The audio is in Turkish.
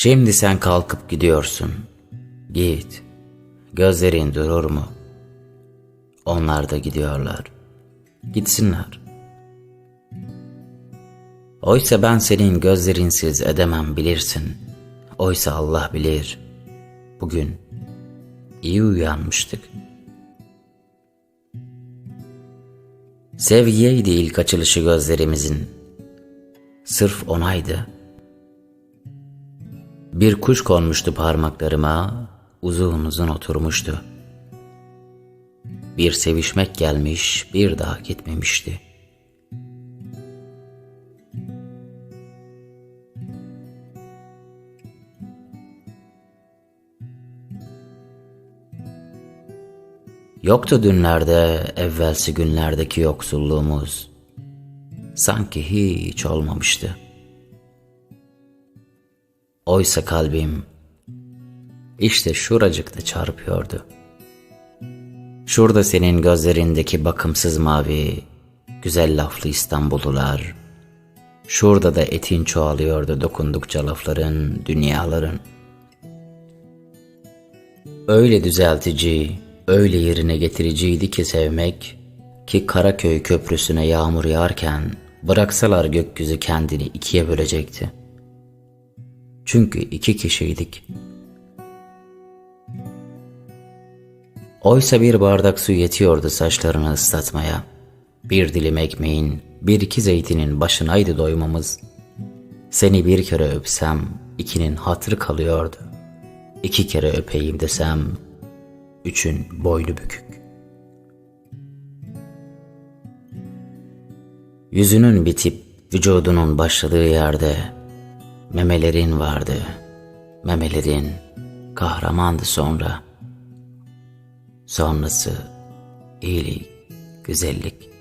Şimdi sen kalkıp gidiyorsun. Git. Gözlerin durur mu? Onlar da gidiyorlar. Gitsinler. Oysa ben senin gözlerinsiz edemem bilirsin. Oysa Allah bilir. Bugün iyi uyanmıştık. Sevgiyeydi ilk açılışı gözlerimizin. Sırf onaydı. Bir kuş konmuştu parmaklarıma, uzun uzun oturmuştu. Bir sevişmek gelmiş, bir daha gitmemişti. Yoktu dünlerde, evvelsi günlerdeki yoksulluğumuz. Sanki hiç olmamıştı. Oysa kalbim işte şuracıkta çarpıyordu. Şurada senin gözlerindeki bakımsız mavi, güzel laflı İstanbullular. Şurada da etin çoğalıyordu dokundukça lafların, dünyaların. Öyle düzeltici, öyle yerine getiriciydi ki sevmek, ki Karaköy Köprüsü'ne yağmur yağarken bıraksalar gökyüzü kendini ikiye bölecekti. Çünkü iki kişiydik. Oysa bir bardak su yetiyordu saçlarını ıslatmaya. Bir dilim ekmeğin, bir iki zeytinin başınaydı doymamız. Seni bir kere öpsem, ikinin hatırı kalıyordu. İki kere öpeyim desem, üçün boynu bükük. Yüzünün bitip vücudunun başladığı yerde memelerin vardı. Memelerin kahramandı sonra. Sonrası iyilik, güzellik.